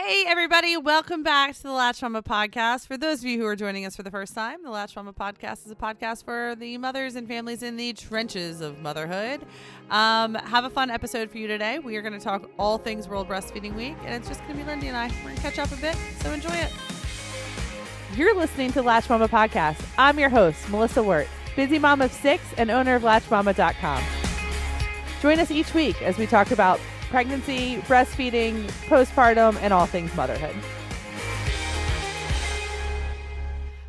Hey, everybody. Welcome back to the Latched Mama podcast. For those of you who are joining us for the first time, the Latched Mama podcast is a podcast for the mothers and families in the trenches of motherhood. Have a fun episode for you today. We are going to talk all things World Breastfeeding Week, and it's just going to be Lindi and I. We're going to catch up a bit, so enjoy it. You're listening to Latched Mama podcast. I'm your host, Melissa Wirt, busy mom of 6 and owner of LatchedMama.com. Join us each week as we talk about pregnancy, breastfeeding, postpartum, and all things motherhood.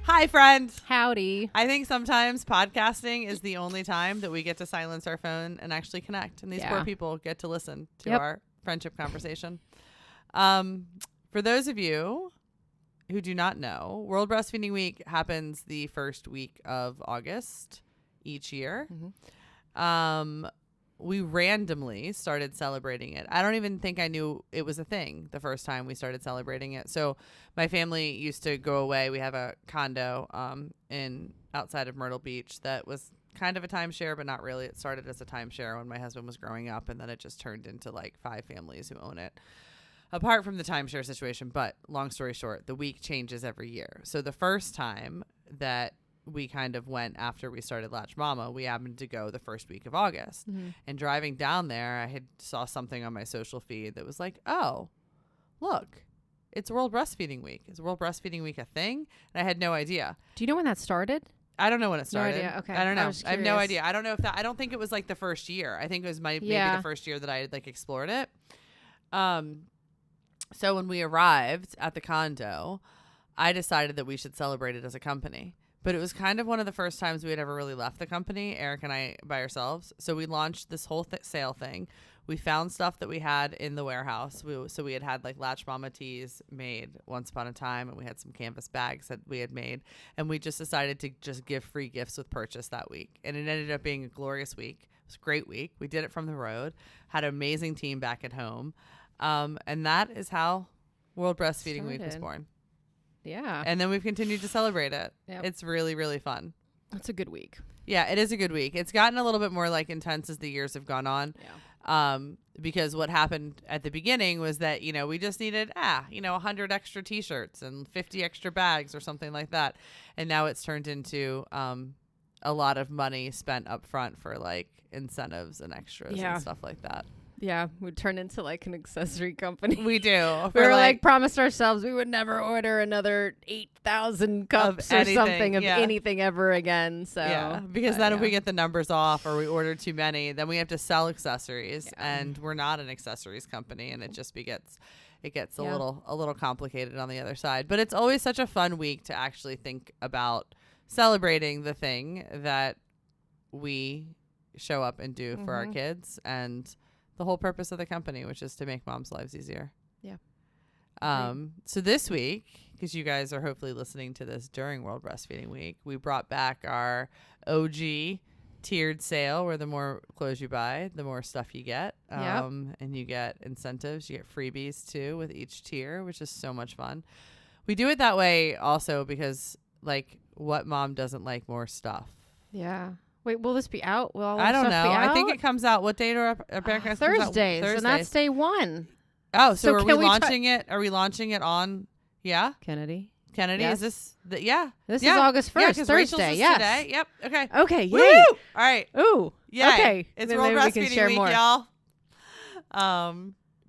Hi, friend. Howdy. I think sometimes podcasting is the only time that we get to silence our phone and actually connect. And these poor people get to listen to our friendship conversation. For those of you who do not know, World Breastfeeding Week happens the first week of August each year. Mm-hmm. We randomly started celebrating it. I don't even think I knew it was a thing the first time we started celebrating it. So my family used to go away. We have a condo in outside of Myrtle Beach that was kind of a timeshare, but not really. It started as a timeshare when my husband was growing up, and then it just turned into like 5 families who own it. Apart from the timeshare situation, but long story short, the week changes every year. So the first time that we kind of went after we started Latched Mama, we happened to go the first week of August. Mm-hmm. And driving down there, I had saw something on my social feed that was like, oh, look, it's World Breastfeeding Week. Is World Breastfeeding Week a thing? And I had no idea. Do you know when that started? I don't know when it started. No idea. Okay. I don't know. I have no idea. I don't know if that, I don't think it was like the first year. I think it was maybe the first year that I had like explored it. So when we arrived at the condo, I decided that we should celebrate it as a company. But it was kind of one of the first times we had ever really left the company, Eric and I, by ourselves. So we launched this whole sale thing. We found stuff that we had in the warehouse. So we had like Latched Mama tees made once upon a time, and we had some canvas bags that we had made. And we just decided to just give free gifts with purchase that week. And it ended up being a glorious week. It was a great week. We did it from the road, had an amazing team back at home. And that is how World Breastfeeding Week was born. Yeah. And then we've continued to celebrate it. Yep. It's really, really fun. It's a good week. Yeah, it is a good week. It's gotten a little bit more like intense as the years have gone on. Yeah. Because what happened at the beginning was that, we just needed, 100 extra T-shirts and 50 extra bags or something like that. And now it's turned into a lot of money spent up front for like incentives and extras and stuff like that. Yeah, we turned into like an accessory company. We do. We were like promised ourselves we would never order another 8,000 cups or something of anything ever again. So because then if we get the numbers off or we order too many, then we have to sell accessories, and we're not an accessories company, and it just gets a little complicated on the other side. But it's always such a fun week to actually think about celebrating the thing that we show up and do for our kids, and the whole purpose of the company, which is to make moms' lives easier. Yeah. So this week, because you guys are hopefully listening to this during World Breastfeeding Week, we brought back our OG tiered sale, where the more clothes you buy, the more stuff you get. And you get incentives. You get freebies too with each tier, which is so much fun. We do it that way also because, like, what mom doesn't like more stuff? Yeah. Wait, will this be out? Will all I don't know. I think it comes out. What date are our podcast? Thursdays. And that's day 1. Oh, so are we launching it? Are we launching it on? Yeah. Kennedy. Yes. Is this? This is August 1st. Thursday. Yes. Today. Yep. Okay. Okay. Yay. Woo! All right. Ooh. Yeah. Okay. It's World Breastfeeding Week, y'all.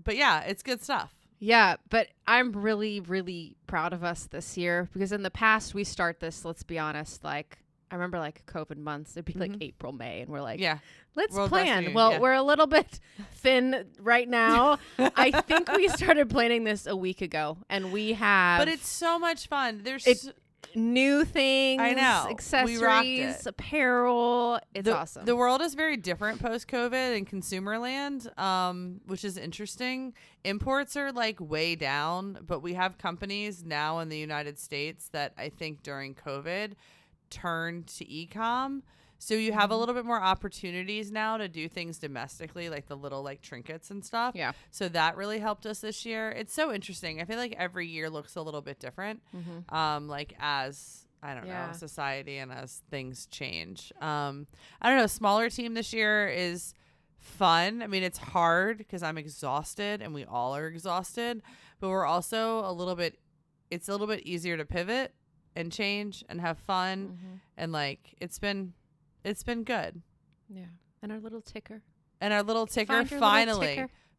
But yeah, it's good stuff. Yeah, but I'm really, really proud of us this year, because in the past we start this, let's be honest, like, I remember like COVID months, it'd be like April, May, and we're like, let's plan. Well, we're a little bit thin right now. I think we started planning this a week ago, and we have. But it's so much fun. There's new things. I know. Accessories, apparel. It's awesome. The world is very different post-COVID in consumer land, which is interesting. Imports are like way down, but we have companies now in the United States that I think during COVID turned to e-com, so you have a little bit more opportunities now to do things domestically, like the little like trinkets and stuff. Yeah, so that really helped us this year. It's so interesting. I feel like every year looks a little bit different, like as I don't know, society and as things change. I don't know, smaller team this year is fun. I mean, it's hard because I'm exhausted and we all are exhausted, but we're also it's a little bit easier to pivot and change and have fun. And like, it's been good. Yeah. And our little ticker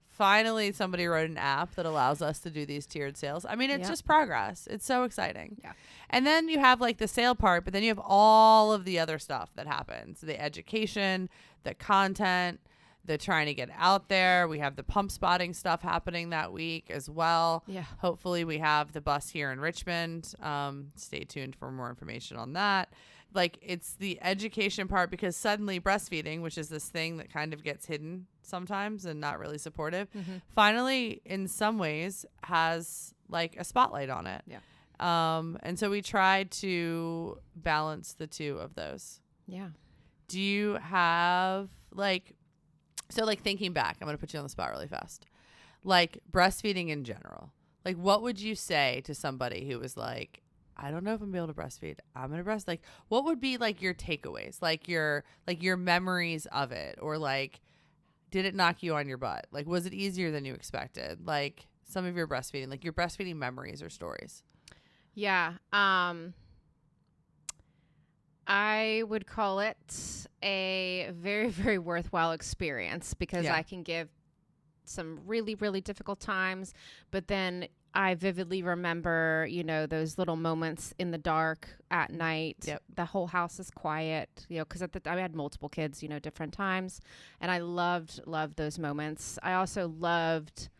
finally somebody wrote an app that allows us to do these tiered sales. I mean, it's just progress. It's so exciting. Yeah. And then you have like the sale part, but then you have all of the other stuff that happens. The education, the content, the trying to get out there. We have the pump spotting stuff happening that week as well. Yeah. Hopefully we have the bus here in Richmond. Stay tuned for more information on that. Like, it's the education part, because suddenly breastfeeding, which is this thing that kind of gets hidden sometimes and not really supportive, finally in some ways has like a spotlight on it. Yeah. And so we tried to balance the two of those. Yeah. Do you have like thinking back, I'm going to put you on the spot really fast. Like breastfeeding in general, like what would you say to somebody who was like, I don't know if I'm gonna be able to breastfeed. I'm gonna breast. Like, what would be like your takeaways, like your memories of it, or like, did it knock you on your butt? Like, was it easier than you expected? Like some of your breastfeeding, like your breastfeeding memories or stories. Yeah. I would call it a very, very worthwhile experience, because I can give some really, really difficult times, but then I vividly remember, those little moments in the dark at night. Yep. The whole house is quiet, because at the time I had multiple kids, different times. And I loved those moments. I also loved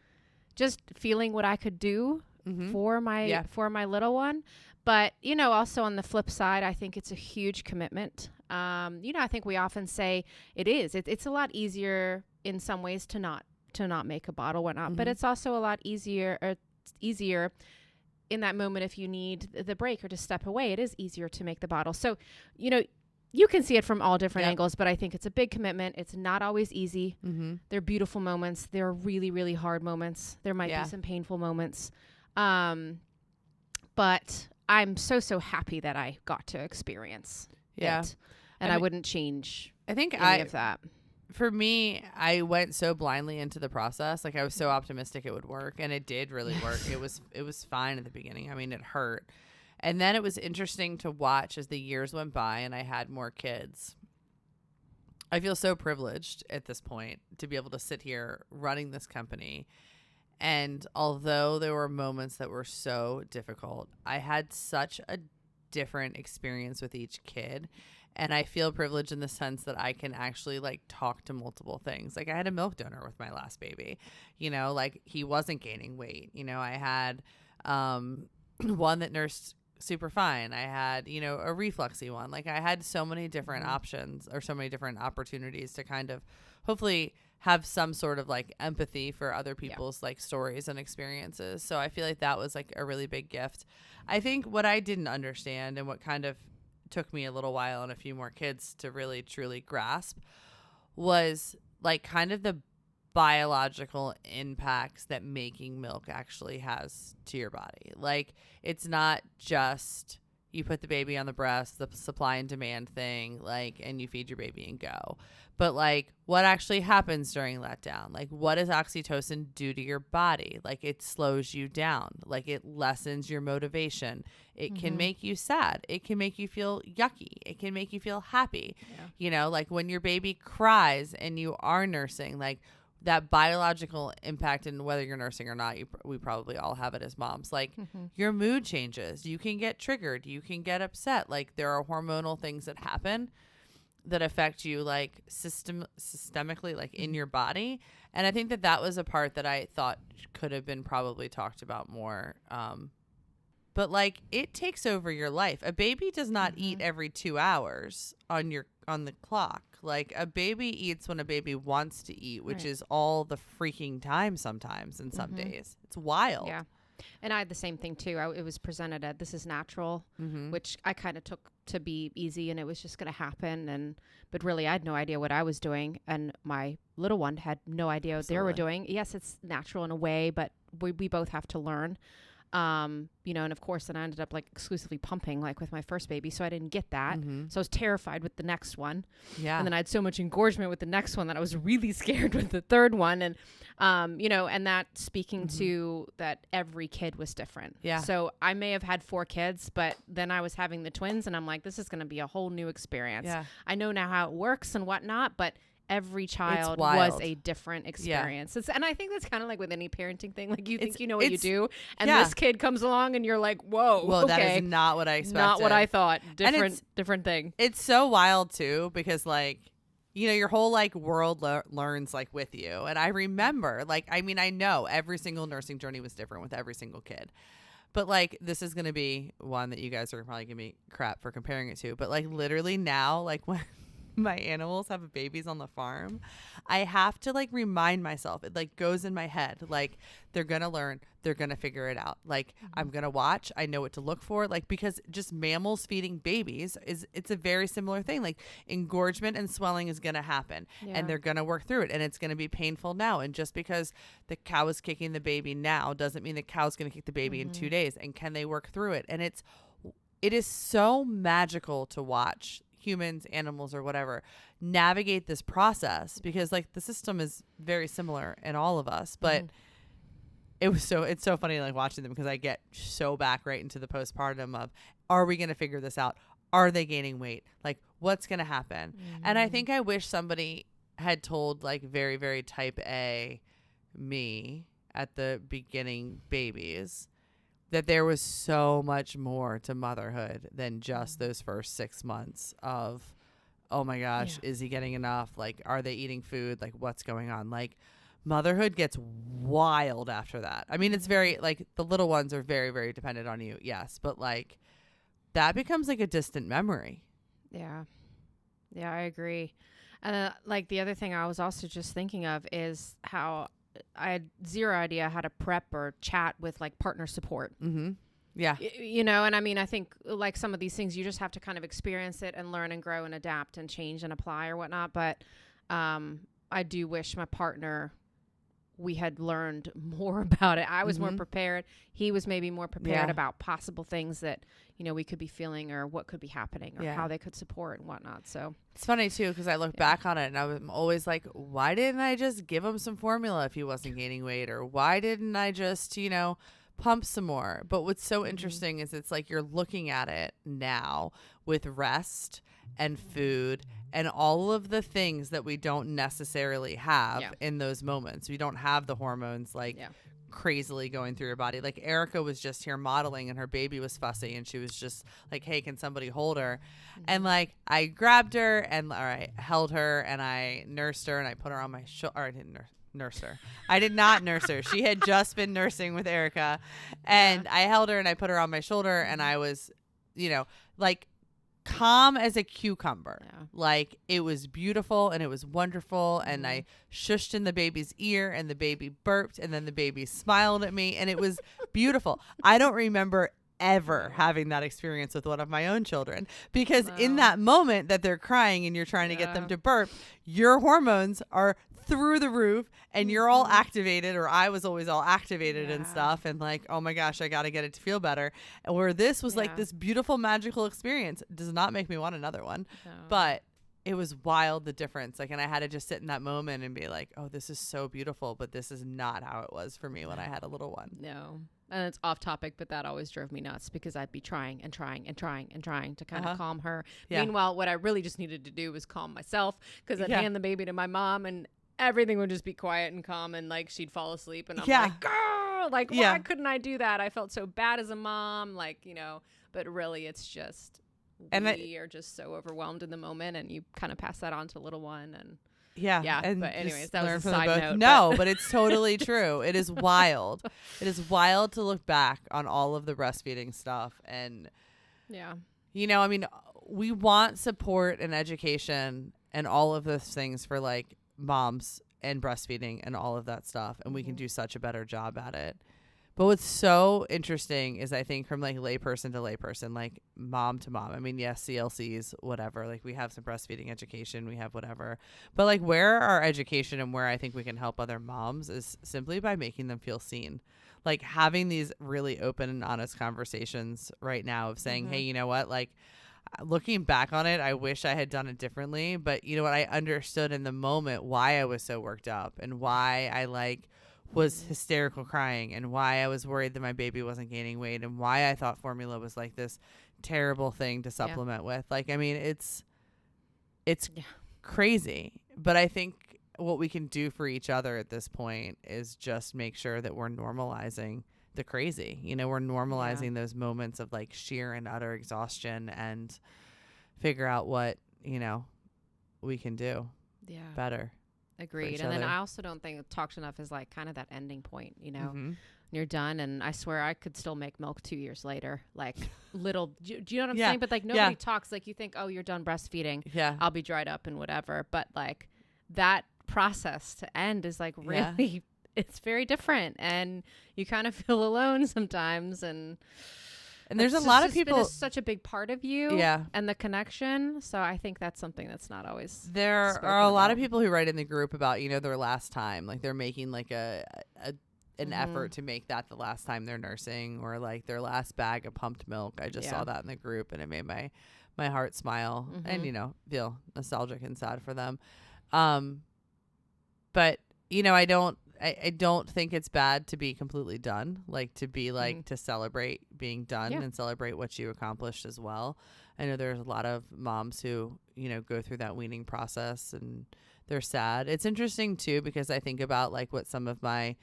just feeling what I could do for my little one. But, also on the flip side, I think it's a huge commitment. I think we often say it's a lot easier in some ways to not make a bottle, whatnot, but it's also a lot easier in that moment if you need the break or to step away. It is easier to make the bottle. So, you can see it from all different angles, but I think it's a big commitment. It's not always easy. There are beautiful moments. There are really, really hard moments. There might be some painful moments. But I'm so happy that I got to experience it. And I wouldn't change any of that. For me, I went so blindly into the process. Like, I was so optimistic it would work, and it did really work. It was fine at the beginning. I mean, it hurt. And then it was interesting to watch as the years went by and I had more kids. I feel so privileged at this point to be able to sit here running this company. And although there were moments that were so difficult, I had such a different experience with each kid. And I feel privileged in the sense that I can actually like talk to multiple things. Like, I had a milk donor with my last baby, like he wasn't gaining weight. I had one that nursed super fine. I had, a refluxy one. Like, I had so many different options, or so many different opportunities to kind of hopefully have some sort of like empathy for other people's like stories and experiences. So I feel like that was like a really big gift. I think what I didn't understand, and what kind of took me a little while and a few more kids to really truly grasp, was like kind of the biological impacts that making milk actually has to your body. Like, it's not just you put the baby on the breast, the supply and demand thing, like, and you feed your baby and go. But like, what actually happens during letdown? Like, what does oxytocin do to your body? Like, it slows you down. Like, it lessens your motivation. It can make you sad. It can make you feel yucky. It can make you feel happy. Like when your baby cries and you are nursing, like that biological impact, and whether you're nursing or not, we probably all have it as moms. Like, your mood changes. You can get triggered. You can get upset. Like, there are hormonal things that happen that affect you like systemically, like in your body. And I think that was a part that I thought could have been probably talked about more. But like, it takes over your life. A baby does not eat every 2 hours on the clock. Like, a baby eats when a baby wants to eat, which is all the freaking time sometimes, and some days. It's wild. Yeah. And I had the same thing too. It was presented at this is natural, which I kind of took to be easy, and it was just going to happen. But really, I had no idea what I was doing, and my little one had no idea what they were doing. Yes, it's natural in a way, but we both have to learn. You know, and of course then I ended up like exclusively pumping like with my first baby. So I didn't get that. So I was terrified with the next one. Yeah. And then I had so much engorgement with the next one that I was really scared with the third one. And, you know, and that speaking to that every kid was different. Yeah. So I may have had 4 kids, but then I was having the twins and I'm like, this is going to be a whole new experience. Yeah. I know now how it works and whatnot, but every child was a different experience. Yeah. And I think that's kind of like with any parenting thing. Like you think you know what you do, and this kid comes along and you're like, whoa, well, that is not what I expected. Not what I thought. Different thing. It's so wild too, because like, you know, your whole like world learns like with you. And I remember like, I mean, I know every single nursing journey was different with every single kid. But like, this is going to be one that you guys are probably going to be crap for comparing it to. But like literally now, like when my animals have babies on the farm, I have to like remind myself, it like goes in my head, like they're gonna learn, they're gonna figure it out, like I'm gonna watch, I know what to look for, like because just mammals feeding babies it's a very similar thing. Like engorgement and swelling is gonna happen, and they're gonna work through it, and it's gonna be painful now, and just because the cow is kicking the baby now doesn't mean the cow's gonna kick the baby in 2 days. And can they work through it? And it is so magical to watch humans, animals, or whatever navigate this process, because like the system is very similar in all of us. But it's so funny like watching them, because I get so back right into the postpartum of, are we going to figure this out? Are they gaining weight? Like what's going to happen? And I think I wish somebody had told like very, very type A me at the beginning babies that there was so much more to motherhood than just those first 6 months of, oh my gosh, is he getting enough? Like, are they eating food? Like, what's going on? Like, motherhood gets wild after that. I mean, it's very, like, the little ones are very, very dependent on you. Yes. But like, that becomes like a distant memory. Yeah. Yeah, I agree. And like the other thing I was also just thinking of is how I had zero idea how to prep or chat with like partner support. Yeah. You know, and I mean, I think like some of these things, you just have to kind of experience it and learn and grow and adapt and change and apply or whatnot. But I do wish my partner, we had learned more about it. I was more prepared. He was maybe more prepared about possible things that, you know, we could be feeling or what could be happening or how they could support and whatnot. So it's funny too, because I look back on it and I'm always like, why didn't I just give him some formula if he wasn't gaining weight? Or why didn't I just, you know, pump some more? But what's so interesting is it's like you're looking at it now with rest and food and all of the things that we don't necessarily have in those moments. We don't have the hormones like crazily going through your body. Like Erica was just here modeling and her baby was fussy and she was just like, hey, can somebody hold her? And like I grabbed her and I held her and I nursed her and I put her on my shoulder. I didn't nurse her. I did not nurse her. She had just been nursing with Erica, and I held her and I put her on my shoulder and I was, you know, like calm as a cucumber. Like it was beautiful and it was wonderful. And I shushed in the baby's ear and the baby burped and then the baby smiled at me and it was beautiful. I don't remember ever having that experience with one of my own children, because in that moment that they're crying and you're trying to get them to burp, your hormones are through the roof and you're all activated, or I was always all activated and stuff, and like, oh my gosh, I got to get it to feel better. And where this was like this beautiful magical experience, does not make me want another one, but it was wild, the difference. Like, and I had to just sit in that moment and be like, oh, this is so beautiful, but this is not how it was for me when I had a little one. No. And it's off topic, but that always drove me nuts, because I'd be trying and trying and trying and trying to kind of calm her. Meanwhile, what I really just needed to do was calm myself, because I'd hand the baby to my mom and everything would just be quiet and calm, and like she'd fall asleep and I'm like, girl, like why couldn't I do that? I felt so bad as a mom, like, you know, but really it's just, we are just so overwhelmed in the moment, and you kind of pass that on to little one. And and but anyways, that was a side note. No, but it's totally true. It is wild. It is wild to look back on all of the breastfeeding stuff. And you know, I mean, we want support and education and all of those things for like moms and breastfeeding and all of that stuff, and we can do such a better job at it. But what's so interesting is, I think, from like layperson to layperson, like mom to mom, I mean, yes, CLCs, whatever, like we have some breastfeeding education, we have whatever, but like where our education and where I think we can help other moms is simply by making them feel seen. like having these really open and honest conversations right now of saying, hey, you know what, like looking back on it, I wish I had done it differently. But you know what, I understood in the moment why I was so worked up and why I like was hysterical crying and why I was worried that my baby wasn't gaining weight and why I thought formula was like this terrible thing to supplement with. Like, I mean, it's crazy. But I think what we can do for each other at this point is just make sure that we're normalizing the crazy. You know, we're normalizing those moments of like sheer and utter exhaustion and figure out what, you know, we can do better. Agreed. And then I also don't think talked enough is like kind of that ending point, you know, you're done. And I swear I could still make milk 2 years later, like little, do you know what I'm saying? But like nobody talks, like you think, oh, you're done breastfeeding. Yeah. I'll be dried up and whatever. But like that process to end is like really, it's very different. And you kind of feel alone sometimes. And there's a lot of people. It's such a big part of you and the connection. So I think that's something that's not always. There are a lot of people who write in the group about, you know, their last time, like they're making like an effort to make that the last time they're nursing or like their last bag of pumped milk. I just saw that in the group and it made my heart smile and, you know, feel nostalgic and sad for them. But, you know, I don't think it's bad to be completely done, like to be like to celebrate being done and celebrate what you accomplished as well. I know there's a lot of moms who, you know, go through that weaning process and they're sad. It's interesting too, because I think about like what some of my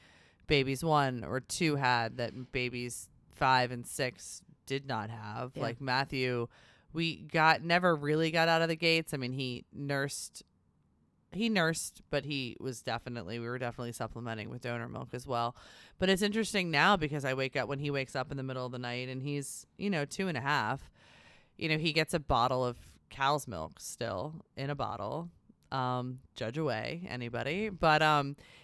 babies 1 or 2 had that babies 5 and 6 did not have. Like Matthew, we never really got out of the gates. I mean, he nursed, but we were definitely supplementing with donor milk as well. But it's interesting now because when he wakes up in the middle of the night and he's, you know, 2.5, you know, he gets a bottle of cow's milk still in a bottle. Judge away, anybody. But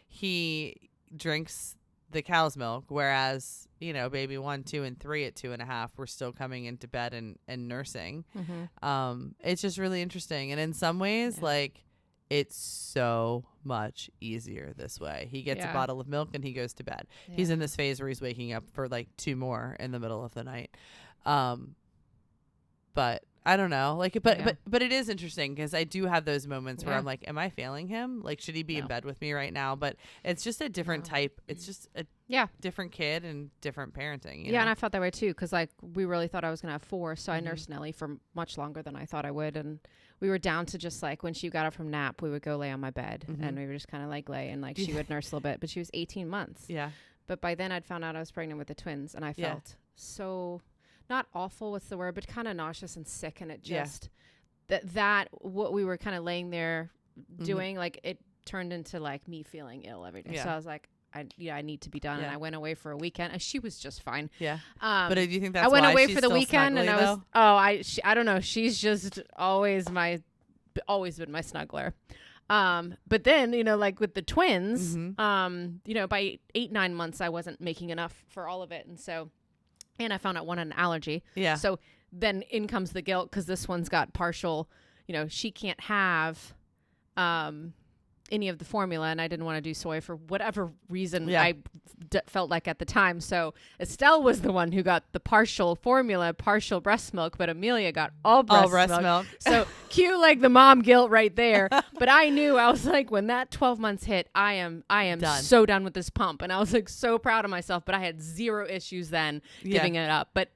he drinks the cow's milk, whereas, you know, baby 1, 2, and 3 at 2.5 were still coming into bed and nursing. It's just really interesting. And in some ways, like, it's so much easier this way. He gets a bottle of milk and he goes to bed. He's in this phase where he's waking up for like 2 more in the middle of the night. But I don't know, like, but it is interesting because I do have those moments where I'm like, am I failing him? Like, should he be in bed with me right now? But it's just a different type. It's just a different kid and different parenting. You know? And I felt that way too because like we really thought I was gonna have 4, so I nursed Nellie for much longer than I thought I would, and we were down to just like when she got up from nap, we would go lay on my bed and we would just kind of like lay and like she would nurse a little bit, but she was 18 months. Yeah. But by then I'd found out I was pregnant with the twins, and I felt so. Not awful, what's the word, but kind of nauseous and sick. And it just, that what we were kind of laying there doing, like it turned into like me feeling ill every day. So I was like, I need to be done. And I went away for a weekend and she was just fine. Yeah. But do you think that's I went why away she's for the weekend snuggly, and I was, I don't know. She's just always been my snuggler. But then, you know, like with the twins, you know, by 8-9 months, I wasn't making enough for all of it. And so, and I found out one had an allergy. Yeah. So then in comes the guilt because this one's got partial, you know, she can't have any of the formula, and I didn't want to do soy for whatever reason I felt like at the time. So Estelle was the one who got the partial formula, partial breast milk, but Amelia got all breast milk. So cue like the mom guilt right there. But I knew, I was like, when that 12 months hit, I am done. So done with this pump. And I was like so proud of myself, but I had 0 issues then giving it up. But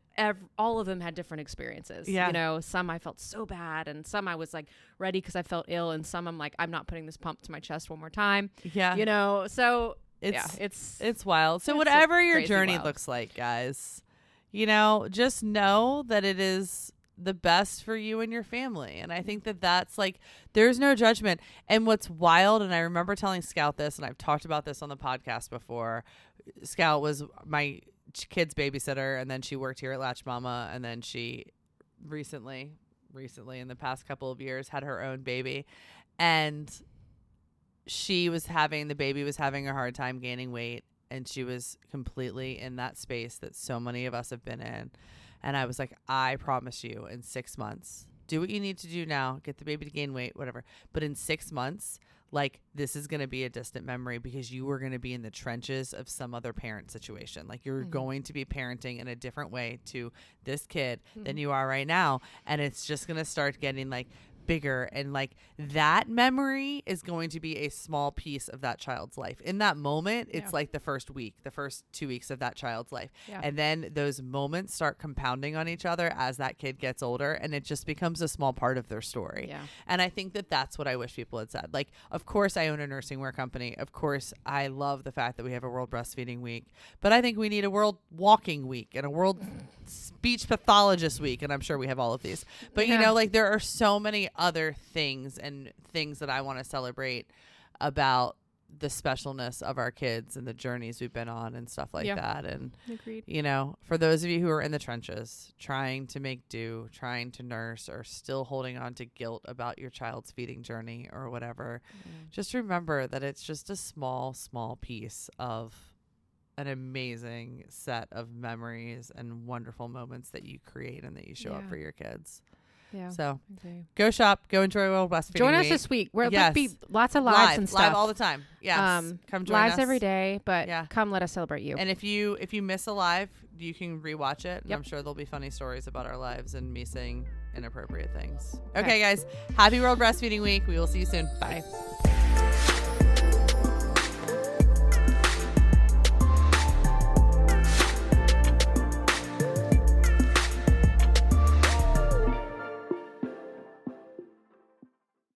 all of them had different experiences. Yeah. You know, some I felt so bad and some I was like ready because I felt ill, and some I'm like, I'm not putting this pump to my chest one more time. Yeah. You know, so it's wild. So whatever your journey looks like, guys, you know, just know that it is the best for you and your family. And I think that that's like, there's no judgment. And what's wild, and I remember telling Scout this, and I've talked about this on the podcast before. Scout was my kid's babysitter, and then she worked here at Latched Mama, and then she recently in the past couple of years had her own baby, and the baby was having a hard time gaining weight, and she was completely in that space that so many of us have been in. And I was like, I promise you, in 6 months, do what you need to do now, get the baby to gain weight, whatever, but in 6 months, like this is going to be a distant memory because you were going to be in the trenches of some other parent situation. Like you're going to be parenting in a different way to this kid than you are right now. And it's just going to start getting like bigger, and like that memory is going to be a small piece of that child's life. In that moment, it's like the first 2 weeks of that child's life. And then those moments start compounding on each other as that kid gets older, and it just becomes a small part of their story. And I think that that's what I wish people had said. Like, of course I own a nursing wear company. Of course I love the fact that we have a World Breastfeeding Week, but I think we need a World Walking Week and a World Speech Pathologist Week, and I'm sure we have all of these. But you know, like there are so many other things and things that I want to celebrate about the specialness of our kids and the journeys we've been on and stuff like that. And you know, for those of you who are in the trenches trying to make do, trying to nurse, or still holding on to guilt about your child's feeding journey or whatever, just remember that it's just a small piece of an amazing set of memories and wonderful moments that you create and that you show up for your kids. So go shop, go enjoy World Breastfeeding Join us Week. this week. We're going to be lots of lives and stuff. Live all the time. Yes. Come join lives us. Every day, but come let us celebrate you. And if you miss a live, you can rewatch it. And I'm sure there'll be funny stories about our lives and me saying inappropriate things. Okay, guys. Happy World Breastfeeding Week. We will see you soon. Bye.